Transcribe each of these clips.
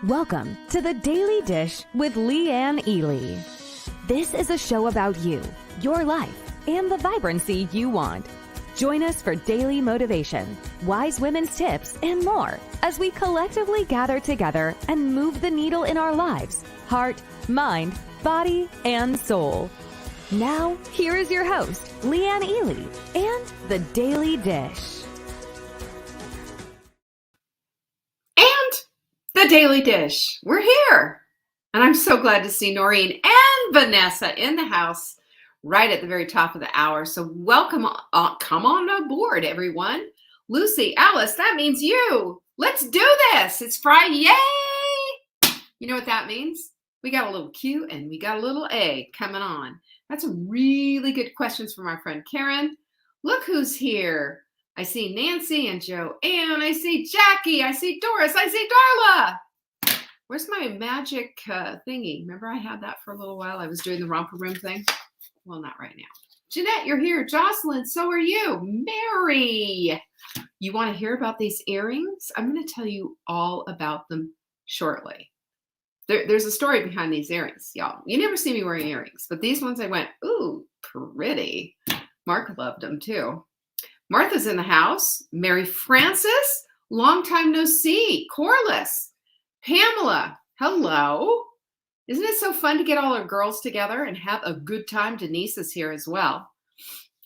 Welcome to the Daily Dish with Leanne Ely. This is a show about you, your life, and the vibrancy you want. Join us for daily motivation, wise women's tips, and more as we collectively gather together and move the needle in our lives, heart, mind, body, and soul. Now, here is your host, Leanne Ely, and the Daily Dish. The Daily Dish. We're here. And I'm so glad to see Noreen and Vanessa in the house right at the very top of the hour. So welcome, come on aboard, everyone. Lucy, Alice, that means you. Let's do this. It's FriYAY. You know what that means? We got a little Q and we got a little A coming on. That's a really good questions from our friend Karen. Look who's here. I see Nancy and Joanne. I see Jackie. I see Doris. I see Darla. Where's my magic thingy? Remember I had that for a little while. I was doing the romper room thing. Well, not right now. Jeanette, you're here. Jocelyn, so are you. Mary. You want to hear about these earrings? I'm going to tell you all about them shortly. There's a story behind these earrings, y'all. You never see me wearing earrings, but these ones I went, ooh, pretty. Mark loved them too. Martha's in the house. Mary Frances, long time no see. Corliss, Pamela, hello. Isn't it so fun to get all our girls together and have a good time? Denise is here as well.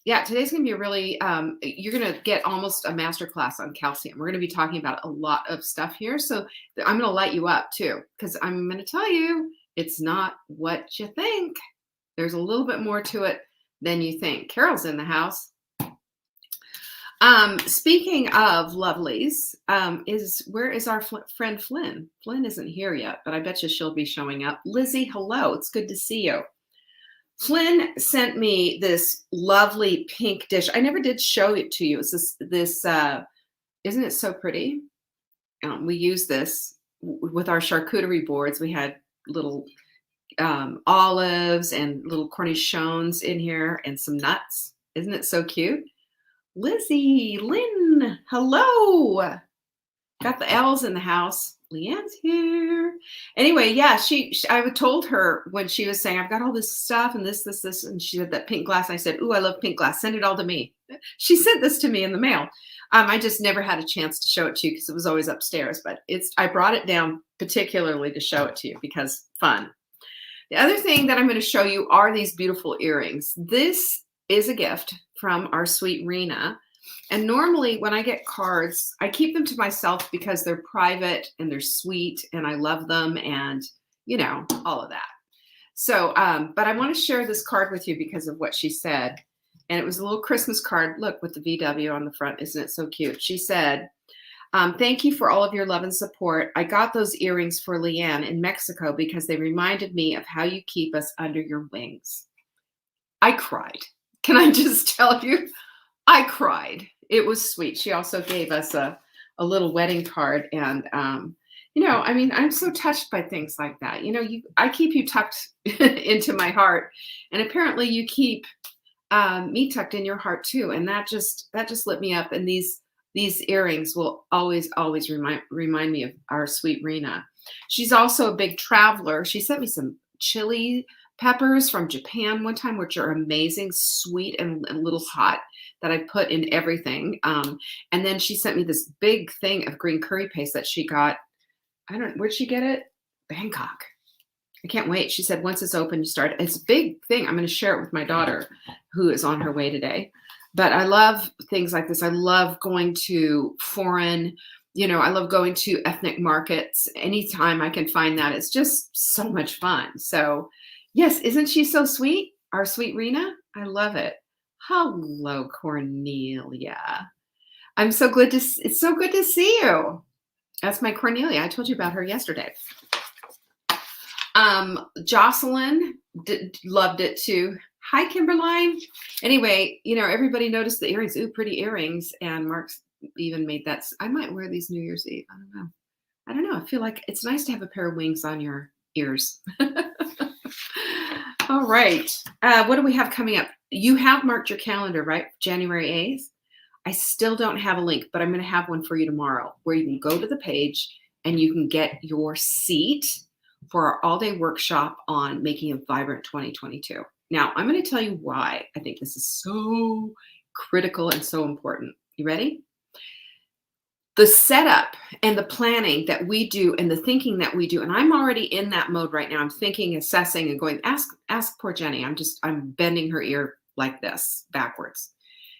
Yeah, today's going to be a really, you're going to get almost a masterclass on calcium. We're going to be talking about a lot of stuff here. So I'm going to light you up too, because I'm going to tell you, it's not what you think. There's a little bit more to it than you think. Carol's in the house. Speaking of lovelies, where is our friend Flynn? Flynn isn't here yet, but I bet you she'll be showing up. Lizzie, hello. It's good to see you. Flynn sent me this lovely pink dish. I never did show it to you. It's this isn't it so pretty? We use this with our charcuterie boards. We had little olives and little cornichons in here and some nuts. Isn't it so cute? Lizzie, Lynn, hello. Got the L's in the house. Leanne's here. Anyway, yeah, I told her when she was saying, I've got all this stuff and this, and she had that pink glass. I said, ooh, I love pink glass. Send it all to me. She sent this to me in the mail. I just never had a chance to show it to you because it was always upstairs, but I brought it down particularly to show it to you because fun. The other thing that I'm going to show you are these beautiful earrings. This is a gift from our sweet Rena. And normally when I get cards, I keep them to myself because they're private and they're sweet and I love them and, you know, all of that. So, but I want to share this card with you because of what she said. And it was a little Christmas card. Look, with the VW on the front. Isn't it so cute? She said, thank you for all of your love and support. I got those earrings for Leanne in Mexico because they reminded me of how you keep us under your wings. I cried. Can I just tell you? I cried. It was sweet. She also gave us a little wedding card. And, you know, I mean, I'm so touched by things like that. You know, I keep you tucked into my heart. And apparently you keep me tucked in your heart too. And that just lit me up. And these earrings will always remind me of our sweet Rena. She's also a big traveler. She sent me some chili peppers from Japan one time, which are amazing, sweet and a little hot, that I put in everything. And then she sent me this big thing of green curry paste that she got. I don't know, where'd she get it? Bangkok. I can't wait. She said, once it's open, you start. It's a big thing. I'm going to share it with my daughter who is on her way today. But I love things like this. I love going to foreign, you know, I love going to ethnic markets. Anytime I can find that, it's just so much fun. So yes, isn't she so sweet? Our sweet Rena? I love it. Hello, Cornelia. It's so good to see you. That's my Cornelia. I told you about her yesterday. Jocelyn loved it too. Hi, Kimberline. Anyway, you know, everybody noticed the earrings. Ooh, pretty earrings. And Mark's even made that. I might wear these New Year's Eve. I don't know. I feel like it's nice to have a pair of wings on your ears. All right. What do we have coming up? You have marked your calendar, right? January 8th. I still don't have a link, but I'm going to have one for you tomorrow where you can go to the page and you can get your seat for our all-day workshop on making a vibrant 2022. Now, I'm going to tell you why I think this is so critical and so important. You ready? The setup and the planning that we do and the thinking that we do, and I'm already in that mode right now. I'm thinking, assessing, and going, ask poor Jenny. I'm bending her ear like this backwards.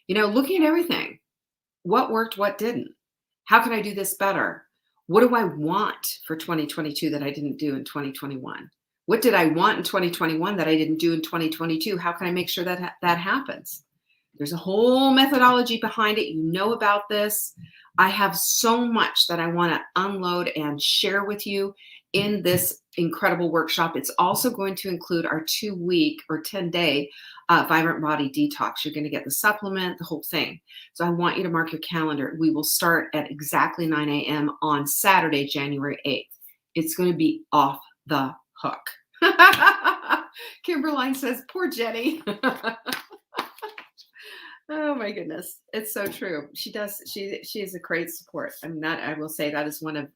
Looking at everything. What worked, what didn't? How can I do this better? What do I want for 2022 that I didn't do in 2021? What did I want in 2021 that I didn't do in 2022? How can I make sure that that happens? There's a whole methodology behind it. You know about this. I have so much that I want to unload and share with you in this incredible workshop. It's also going to include our 2-week or 10-day Vibrant Body Detox. You're going to get the supplement, the whole thing. So I want you to mark your calendar. We will start at exactly 9 a.m. on Saturday, January 8th. It's going to be off the hook. Kimberline says, poor Jenny. Oh my goodness. It's so true. She is a great support. I mean, that I will say that is one of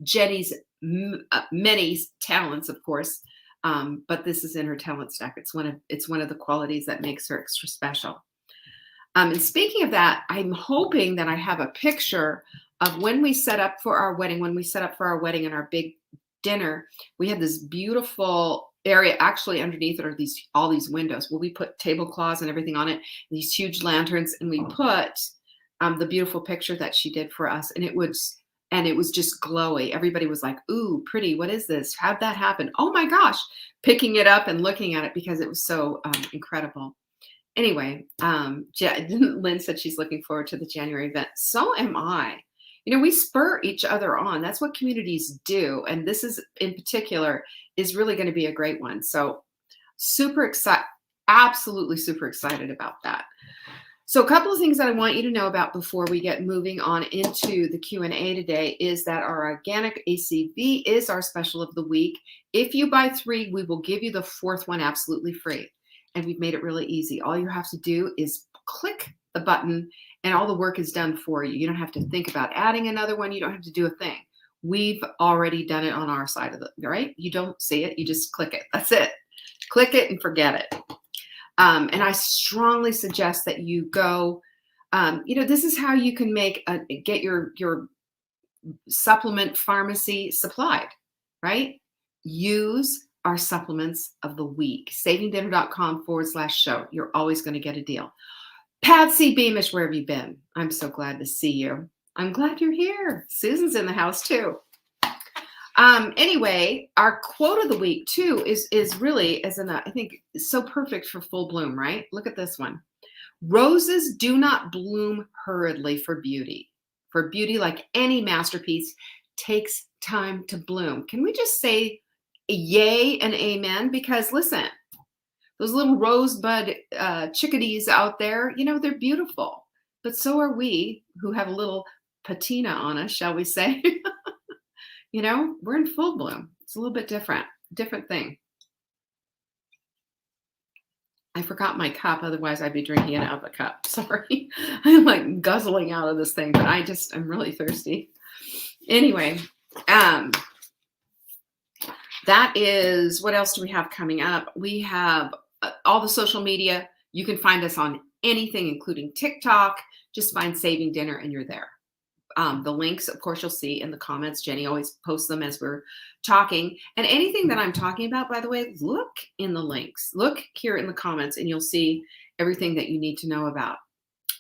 Jenny's many talents, of course. But this is in her talent stack. It's one of the qualities that makes her extra special. And speaking of that, I'm hoping that I have a picture of when we set up for our wedding, and our big dinner. We had this beautiful area. Actually, underneath it are all these windows. Well, we put tablecloths and everything on it, these huge lanterns, and we put the beautiful picture that she did for us, and it was just glowy. Everybody was like, "Ooh, pretty! What is this? How'd that happen? Oh my gosh!" Picking it up and looking at it because it was so incredible. Anyway, Lynn said she's looking forward to the January event. So am I. We spur each other on. That's what communities do. And this is, in particular, is really going to be a great one. So super excited, absolutely super excited about that. So a couple of things that I want you to know about before we get moving on into the Q&A today is that our organic ACV is our special of the week. If you buy 3, we will give you the 4th one absolutely free. And we've made it really easy. All you have to do is click the button and all the work is done for you. You don't have to think about adding another one. You don't have to do a thing. We've already done it on our side of it, right? You don't see it. You just click it. That's it. Click it and forget it. And I strongly suggest that you go, this is how you can get your supplement pharmacy supplied, right? Use our supplements of the week, savingdinner.com/show. You're always going to get a deal. Patsy Beamish, where have you been? I'm so glad to see you. I'm glad you're here. Susan's in the house too. Anyway, our quote of the week too is really, I think, so perfect for full bloom, right? Look at this one. Roses do not bloom hurriedly for beauty. For beauty, like any masterpiece, takes time to bloom. Can we just say yay and amen? Because listen, those little rosebud chickadees out there, they're beautiful. But so are we, who have a little patina on us, shall we say. We're in full bloom. It's a little bit different thing. I forgot my cup. Otherwise, I'd be drinking it out of the cup. Sorry. I'm like guzzling out of this thing, but I'm really thirsty. Anyway, that is, what else do we have coming up? We have all the social media. You can find us on anything, including TikTok. Just find Saving Dinner and you're there. The links, of course, you'll see in the comments. Jenny always posts them as we're talking. And anything that I'm talking about, by the way, look in the links. Look here in the comments and you'll see everything that you need to know about.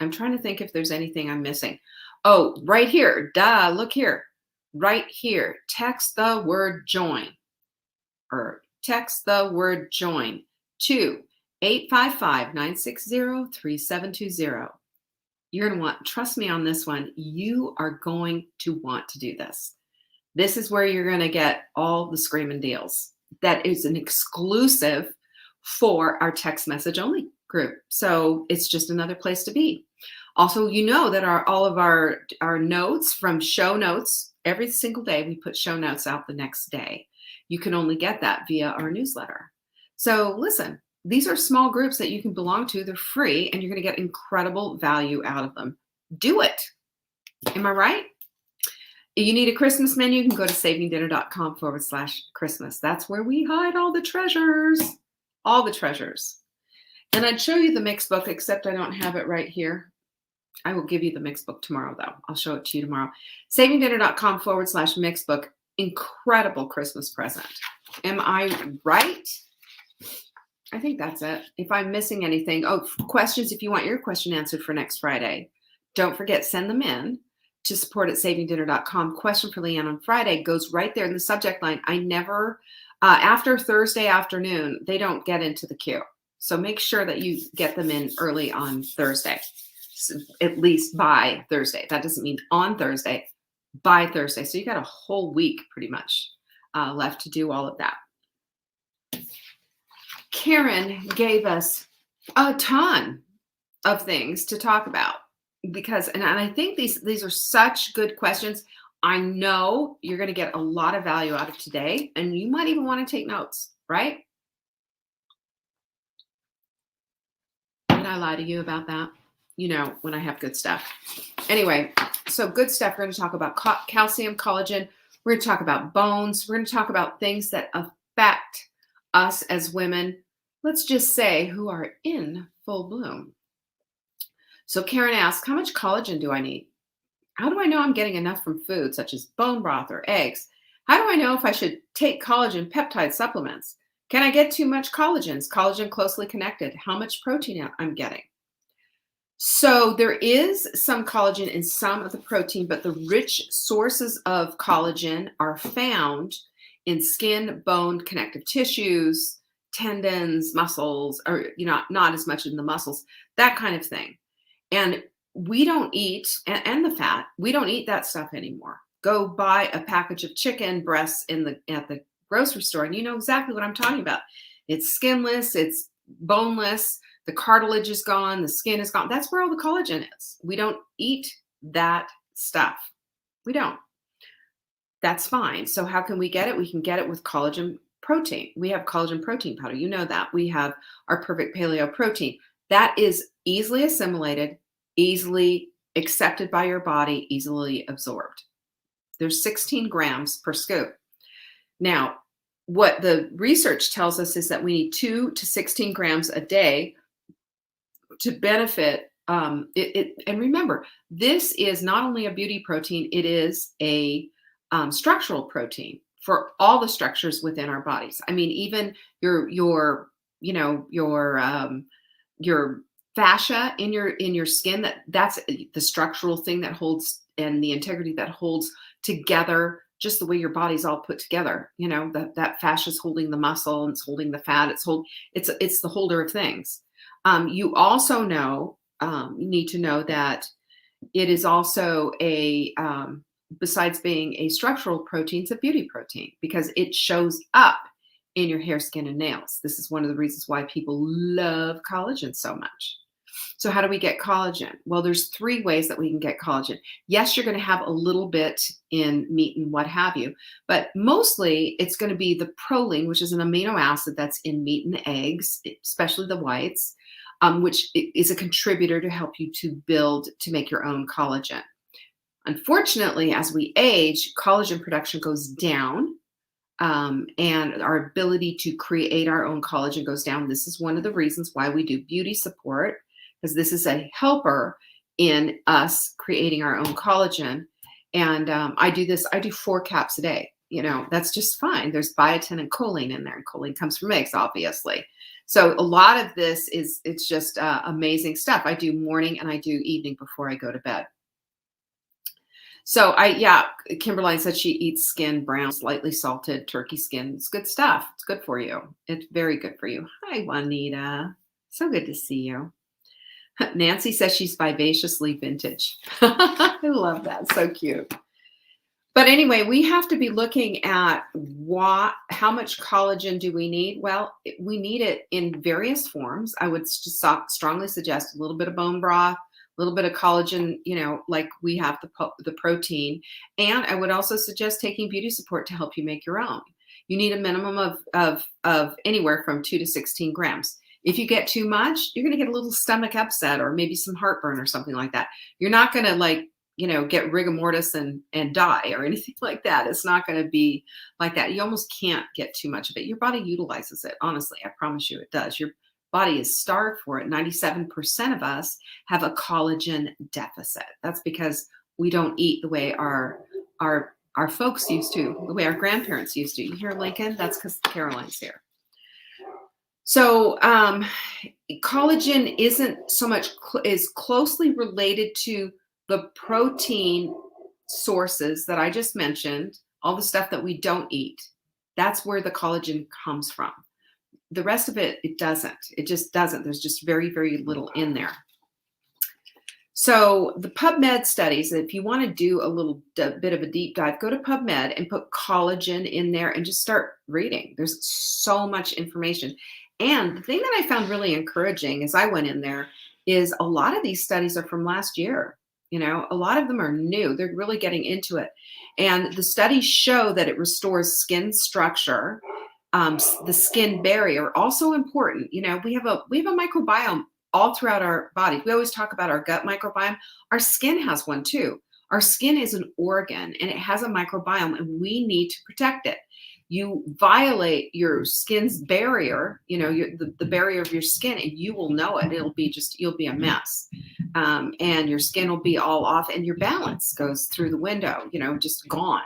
I'm trying to think if there's anything I'm missing. Oh, right here. Duh, look here. Right here. Text the word join. Or text the word join to 855-960-3720. You're going to trust me on this one. You are going to want to do this. This is where you're going to get all the screaming deals. That is an exclusive for our text message only group. So it's just another place to be. Also, that all of our notes from show notes, every single day we put show notes out the next day. You can only get that via our newsletter. So listen. These are small groups that you can belong to. They're free, and you're going to get incredible value out of them. Do it. Am I right? you need a Christmas menu, you can go to savingdinner.com/Christmas. That's where we hide all the treasures. All the treasures. And I'd show you the mix book, except I don't have it right here. I will give you the mix book tomorrow, though. I'll show it to you tomorrow. Savingdinner.com/mix book. Incredible Christmas present. Am I right? I think that's it. If I'm missing anything, questions, if you want your question answered for next Friday, don't forget, send them in to support@savingdinner.com. Question for Leanne on Friday goes right there in the subject line. I never, after Thursday afternoon, they don't get into the queue. So make sure that you get them in early on Thursday, so at least by Thursday. That doesn't mean on Thursday, by Thursday. So you got a whole week pretty much left to do all of that. Karen gave us a ton of things to talk about because, and I think these are such good questions. I know you're going to get a lot of value out of today, and you might even want to take notes, right? Did I lie to you about that? You know, when I have good stuff. Anyway, so good stuff. We're going to talk about calcium, collagen. We're going to talk about bones. We're going to talk about things that affect us as women, let's just say, who are in full bloom. So Karen asks, how much collagen do I need? How do I know I'm getting enough from food such as bone broth or eggs? How do I know if I should take collagen peptide supplements? Can I get too much collagen? Is collagen closely connected? How much protein I'm getting? So there is some collagen in some of the protein, but the rich sources of collagen are found in skin, bone, connective tissues, tendons, muscles, or not as much in the muscles, that kind of thing. And we don't eat, and the fat, we don't eat that stuff anymore. Go buy a package of chicken breasts at the grocery store, and you know exactly what I'm talking about. It's skinless, it's boneless, the cartilage is gone, the skin is gone. That's where all the collagen is. We don't eat that stuff. We don't. That's fine. So how can we get it? We can get it with collagen protein. We have collagen protein powder. You know that. We have our perfect paleo protein. That is easily assimilated, easily accepted by your body, easily absorbed. There's 16 grams per scoop. Now, what the research tells us is that we need 2 to 16 grams a day to benefit. And remember, this is not only a beauty protein, it is a structural protein for all the structures within our bodies. I mean, even your fascia in your skin, that's the structural thing that holds, and the integrity that holds together just the way your body's all put together. You know, that fascia is holding the muscle and it's holding the fat. It's the holder of things. You also know, you need to know that it is also besides being a structural protein, it's a beauty protein because it shows up in your hair, skin, and nails. This is one of the reasons why people love collagen so much. So how do we get collagen? Well, there's 3 ways that we can get collagen. Yes, you're going to have a little bit in meat and what have you, but mostly it's going to be the proline, which is an amino acid that's in meat and eggs, especially the whites, which is a contributor to help you to make your own collagen. Unfortunately, as we age, collagen production goes down, and our ability to create our own collagen goes down. This is one of the reasons why we do beauty support, because this is a helper in us creating our own collagen. And I do 4 caps a day. You know, that's just fine. There's biotin and choline in there, and choline comes from eggs, obviously. So a lot of this it's just amazing stuff. I do morning and I do evening before I go to bed. So Kimberline said she eats skin brown, slightly salted turkey skin. It's good stuff. It's good for you. It's very good for you. Hi, Juanita. So good to see you. Nancy says she's vivaciously vintage. I love that. So cute. But anyway, we have to be looking at how much collagen do we need? Well, we need it in various forms. I would just strongly suggest a little bit of bone broth, a little bit of collagen, like we have the protein. And I would also suggest taking beauty support to help you make your own. You need a minimum of anywhere from 2 to 16 grams. If you get too much, you're going to get a little stomach upset or maybe some heartburn or something like that. You're not going to get rigor mortis and die or anything like that. It's not going to be like that. You almost can't get too much of it. Your body utilizes it. Honestly, I promise you it does. Your body is starved for it. 97% of us have a collagen deficit. That's because we don't eat the way our folks used to, the way our grandparents used to. You hear Lincoln? That's because Caroline's here. So collagen isn't so much is closely related to the protein sources that I just mentioned, all the stuff that we don't eat. That's where the collagen comes from. The rest of it, it doesn't. It just doesn't. There's just very, very little in there. So the PubMed studies, if you want to do a bit of a deep dive, go to PubMed and put collagen in there and just start reading. There's so much information. And the thing that I found really encouraging as I went in there is a lot of these studies are from last year. A lot of them are new. They're really getting into it. And the studies show that it restores skin structure, the skin barrier, also important. We have a microbiome all throughout our body. We always talk about our gut microbiome. Our skin has one too. Our skin is an organ and it has a microbiome and we need to protect it. You violate your skin's barrier, the barrier of your skin, and you will know it. You'll be a mess. And your skin will be all off and your balance goes through the window, just gone.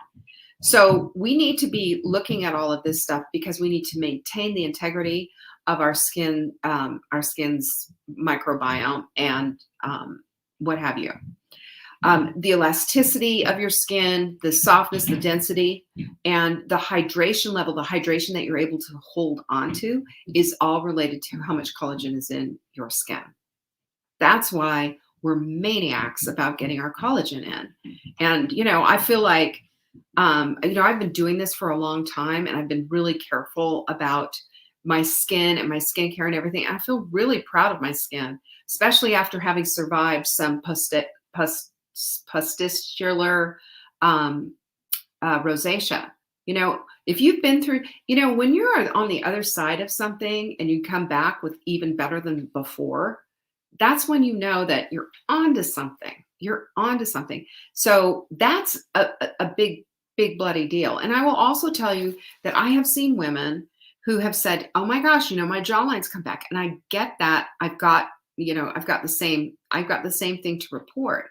So we need to be looking at all of this stuff because we need to maintain the integrity of our skin's microbiome and what have you. The elasticity of your skin, the softness, the density, and the hydration level, the hydration that you're able to hold onto is all related to how much collagen is in your skin. That's why we're maniacs about getting our collagen in. And, I feel like, I've been doing this for a long time and I've been really careful about my skin and my skincare and everything. I feel really proud of my skin, especially after having survived some pustular rosacea. If you've been through, when you're on the other side of something and you come back with even better than before, that's when you know that you're onto something. You're onto something. So that's a big, big bloody deal. And I will also tell you that I have seen women who have said, oh my gosh, my jawline's come back. And I get that. I've got the same thing to report.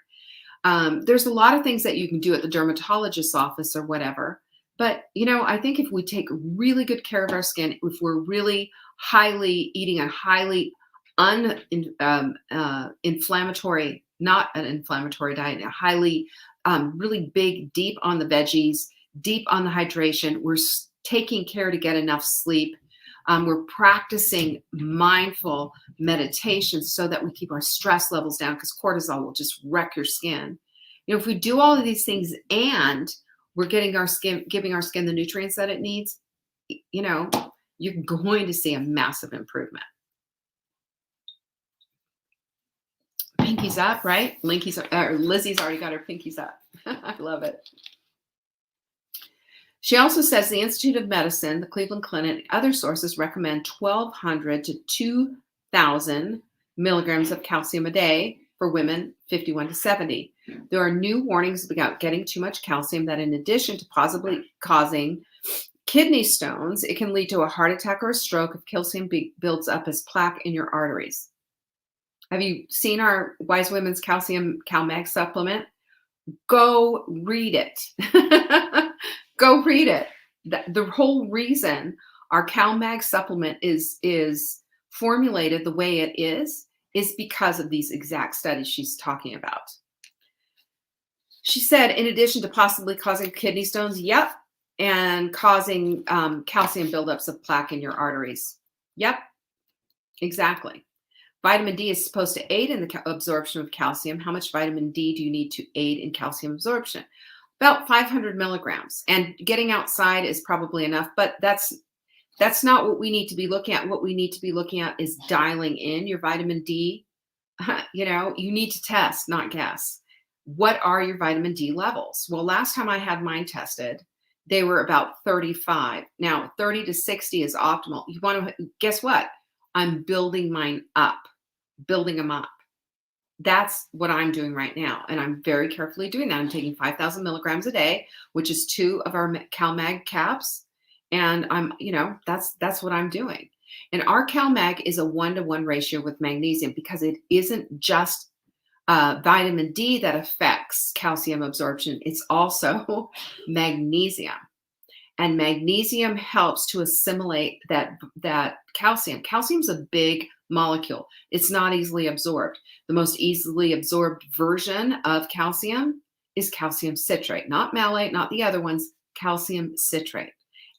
There's a lot of things that you can do at the dermatologist's office or whatever. But, I think if we take really good care of our skin, if we're really eating a highly inflammatory, not an inflammatory diet, a highly, really big, deep on the veggies, deep on the hydration, we're taking care to get enough sleep. We're practicing mindful meditation so that we keep our stress levels down because cortisol will just wreck your skin. If we do all of these things and we're giving our skin the nutrients that it needs, you're going to see a massive improvement. Pinkies up, right? Lizzie's already got her pinkies up. I love it. She also says the Institute of Medicine, the Cleveland Clinic, and other sources recommend 1,200 to 2,000 milligrams of calcium a day for women 51 to 70. There are new warnings about getting too much calcium that in addition to possibly causing kidney stones, it can lead to a heart attack or a stroke if calcium builds up as plaque in your arteries. Have you seen our Wise Women's Calcium CalMag supplement? Go read it. Go read it. The whole reason our CalMag supplement is formulated the way it is because of these exact studies she's talking about. She said, in addition to possibly causing kidney stones, yep, and causing calcium buildups of plaque in your arteries. Yep, exactly. Vitamin D is supposed to aid in the absorption of calcium. How much vitamin D do you need to aid in calcium absorption? About 500 milligrams. And getting outside is probably enough, but that's not what we need to be looking at. What we need to be looking at is dialing in your vitamin D. You need to test, not guess. What are your vitamin D levels? Well, last time I had mine tested, they were about 35. Now, 30 to 60 is optimal. You want to guess what? I'm building mine up, building them up. that's what I'm doing right now. And I'm very carefully doing that. I'm taking 5,000 milligrams a day, which is 2 of our CalMag caps. And that's what I'm doing. And our CalMag is a 1-to-1 ratio with magnesium because it isn't just vitamin D that affects calcium absorption. It's also magnesium. And magnesium helps to assimilate that calcium. Calcium's a big molecule. It's not easily absorbed. The most easily absorbed version of calcium is calcium citrate, not malate, not the other ones, calcium citrate.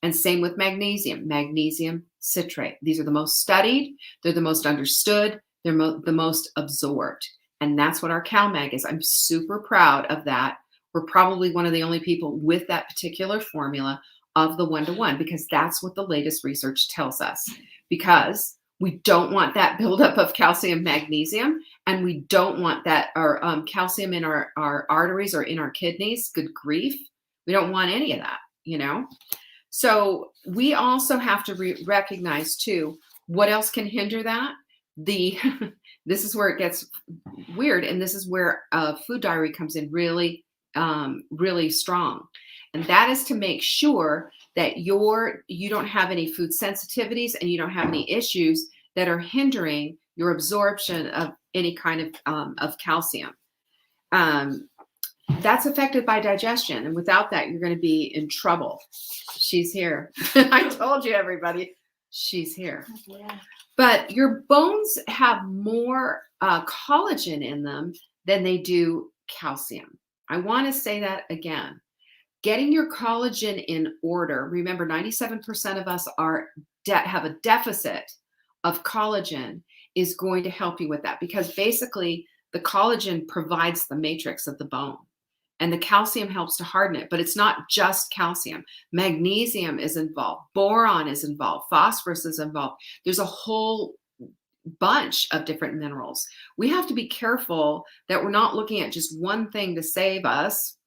And same with magnesium citrate. These are the most studied, they're the most understood, they're the most absorbed. And that's what our CalMag is. I'm super proud of that. We're probably one of the only people with that particular formula of the 1-to-1 because that's what the latest research tells us. Because we don't want that buildup of calcium, magnesium, and we don't want that calcium in our arteries or in our kidneys. Good grief. We don't want any of that, So we also have to recognize too, what else can hinder that? This is where it gets weird. And this is where food diary comes in really, really strong. And that is to make sure that you don't have any food sensitivities and you don't have any issues that are hindering your absorption of any kind of calcium. That's affected by digestion. And without that, you're going to be in trouble. She's here. I told you, everybody, she's here. Yeah. But your bones have more collagen in them than they do calcium. I want to say that again. Getting your collagen in order. Remember, 97% of us have a deficit of collagen is going to help you with that because basically the collagen provides the matrix of the bone and the calcium helps to harden it, but it's not just calcium. Magnesium is involved, boron is involved, phosphorus is involved. There's a whole bunch of different minerals. We have to be careful that we're not looking at just one thing to save us,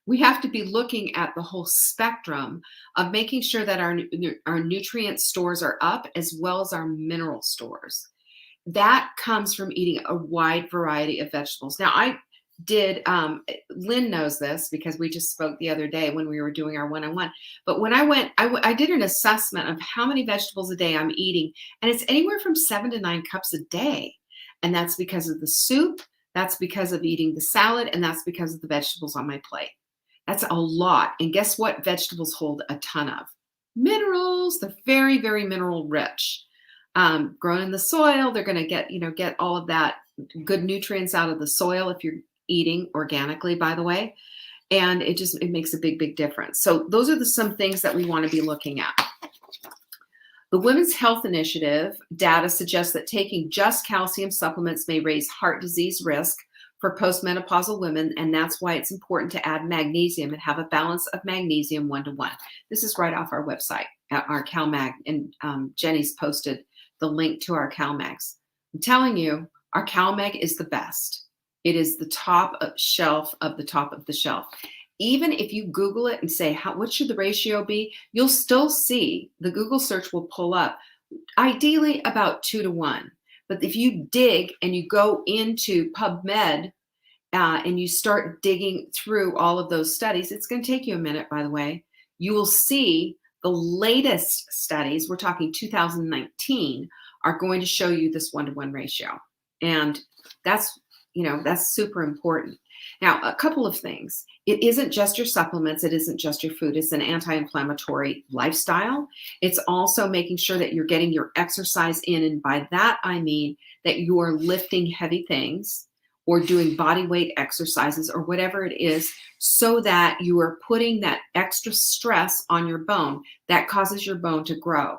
We have to be looking at the whole spectrum of making sure that our nutrient stores are up as well as our mineral stores. That comes from eating a wide variety of vegetables. Now, I did, Lynn knows this because we just spoke the other day when we were doing our one-on-one. But when I went, I did an assessment of how many vegetables a day I'm eating, and it's anywhere from 7 to 9 cups a day. And that's because of the soup, that's because of eating the salad, and that's because of the vegetables on my plate. That's a lot. And guess what vegetables hold a ton of? Minerals. They're very, very mineral rich. Grown in the soil, they're going to get all of that good nutrients out of the soil if you're eating organically, by the way. And it makes a big, big difference. So those are some things that we want to be looking at. The Women's Health Initiative data suggests that taking just calcium supplements may raise heart disease risk for postmenopausal women, and that's why it's important to add magnesium and have a balance of magnesium 1-to-1. This is right off our website, at our CalMag, and Jenny's posted the link to our CalMags. I'm telling you, our CalMag is the best. It is the top shelf of the top of the shelf. Even if you Google it and say, what should the ratio be? You'll still see, the Google search will pull up, ideally about 2-to-1. But if you dig and you go into PubMed and you start digging through all of those studies, it's going to take you a minute, by the way. You will see the latest studies, we're talking 2019, are going to show you this 1-to-1 ratio. And that's super important. Now, a couple of things. It isn't just your supplements. It isn't just your food. It's an anti-inflammatory lifestyle. It's also making sure that you're getting your exercise in. And by that, I mean that you are lifting heavy things or doing body weight exercises or whatever it is so that you are putting that extra stress on your bone that causes your bone to grow.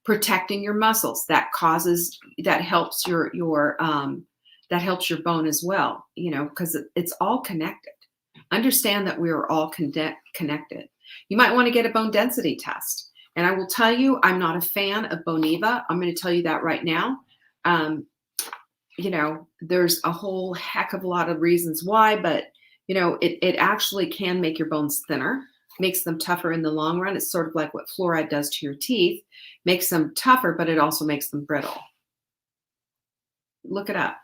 Protecting your muscles, that helps your bone as well, because it's all connected. Understand that we are all connected. You might want to get a bone density test. And I will tell you, I'm not a fan of Boniva. I'm going to tell you that right now. There's a whole heck of a lot of reasons why, but, it actually can make your bones thinner, makes them tougher in the long run. It's sort of like what fluoride does to your teeth, makes them tougher, but it also makes them brittle. Look it up.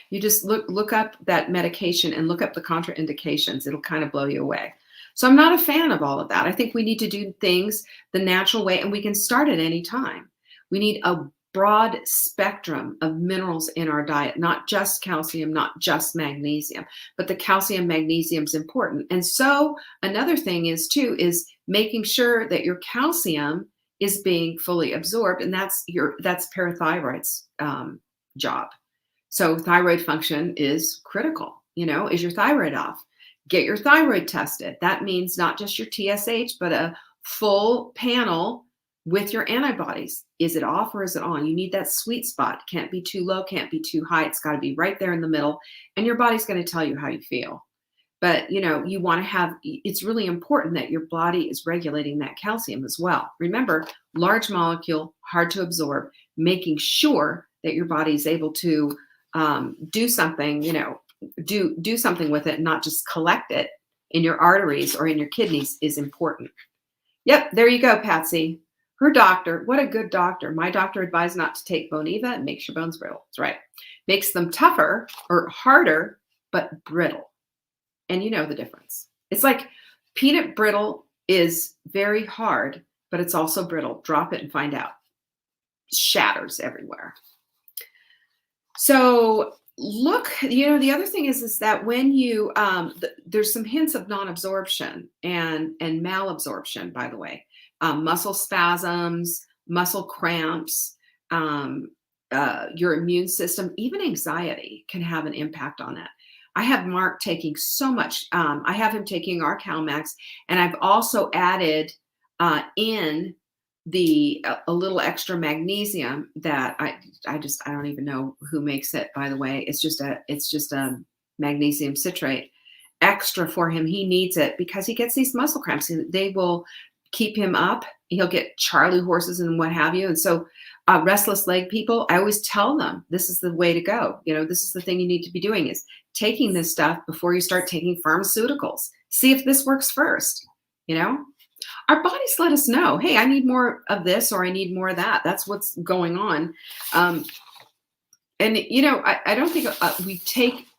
You just look up that medication and look up the contraindications. It'll kind of blow you away. So I'm not a fan of all of that. I think we need to do things the natural way, and we can start at any time. We need a broad spectrum of minerals in our diet, not just calcium, not just magnesium, but the calcium, magnesium is important. And so another thing is making sure that your calcium is being fully absorbed, and that's parathyroid's job. So thyroid function is critical. Is your thyroid off? Get your thyroid tested. That means not just your TSH, but a full panel with your antibodies. Is it off or is it on? You need that sweet spot. Can't be too low, can't be too high. It's got to be right there in the middle, and your body's going to tell you how you feel. But, you want to it's really important that your body is regulating that calcium as well. Remember, large molecule, hard to absorb, making sure that your body is able to do something, do something with it, and not just collect it in your arteries or in your kidneys is important. Yep, there you go, Patsy. Her doctor, what a good doctor. My doctor advised not to take Boniva. It makes your bones brittle. That's right. Makes them tougher or harder, but brittle. And you know the difference. It's like peanut brittle is very hard, but it's also brittle. Drop it and find out. Shatters everywhere. So look, the other thing is that when you, there's some hints of non-absorption and malabsorption, by the way. Muscle spasms, muscle cramps, your immune system, even anxiety can have an impact on that. I have Mark taking so much. I have him taking our CalMax, and I've also added in a little extra magnesium that I don't even know who makes it, by the way. It's just a magnesium citrate extra for him. He needs it because he gets these muscle cramps. They will keep him up. He'll get Charlie horses and what have you. And so restless leg people, I always tell them, this is the way to go. This is the thing you need to be doing, is taking this stuff before you start taking pharmaceuticals. See if this works first. Our bodies let us know, hey, I need more of this or I need more of that. That's what's going on. And I don't think we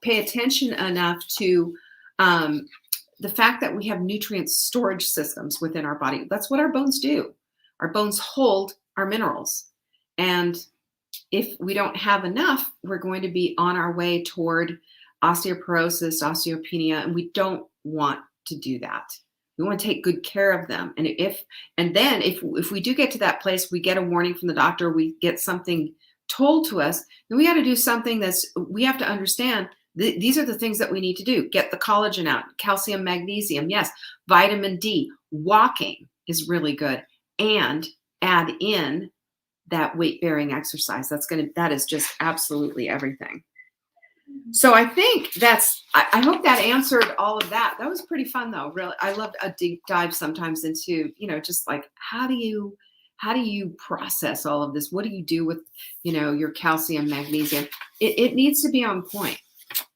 pay attention enough to the fact that we have nutrient storage systems within our body. That's what our bones do. Our bones hold our minerals. And if we don't have enough, we're going to be on our way toward osteoporosis, osteopenia, and we don't want to do that. We want to take good care of them. And if we do get to that place, we get a warning from the doctor, we get something told to us, then we got to do something we have to understand. These are the things that we need to do. Get the collagen out, calcium, magnesium, yes, vitamin D. Walking is really good. And add in that weight-bearing exercise. That is just absolutely everything. So I think I hope that answered all of that. That was pretty fun though. Really, I love a deep dive sometimes into, just like, how do you process all of this? What do you do with, your calcium, magnesium? It needs to be on point.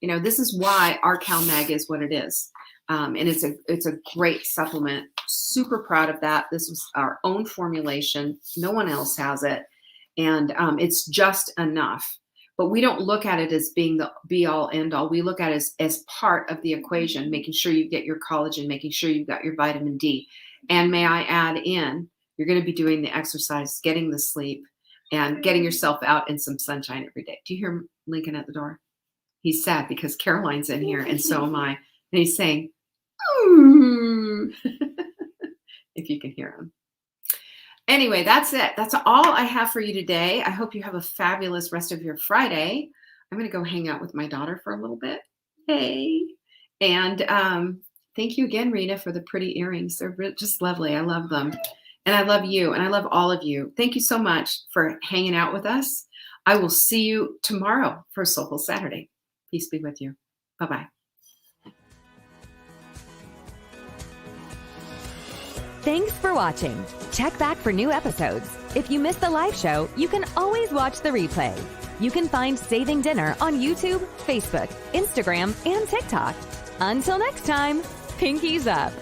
This is why our CalMag is what it is. And it's a great supplement. Super proud of that. This was our own formulation. No one else has it. And it's just enough. But we don't look at it as being the be all end all. We look at it as part of the equation, making sure you get your collagen, making sure you've got your vitamin D. And may I add in, you're going to be doing the exercise, getting the sleep, and getting yourself out in some sunshine every day. Do you hear Lincoln at the door? He's sad because Caroline's in here and so am I. And he's saying, ooh, if you can hear him. Anyway, that's it. That's all I have for you today. I hope you have a fabulous rest of your Friday. I'm going to go hang out with my daughter for a little bit. Hey. And thank you again, Rena, for the pretty earrings. They're just lovely. I love them. And I love you. And I love all of you. Thank you so much for hanging out with us. I will see you tomorrow for Soulful Saturday. Peace be with you. Bye-bye. Thanks for watching. Check back for new episodes. If you missed the live show, you can always watch the replay. You can find Saving Dinner on YouTube, Facebook, Instagram, and TikTok. Until next time, pinkies up.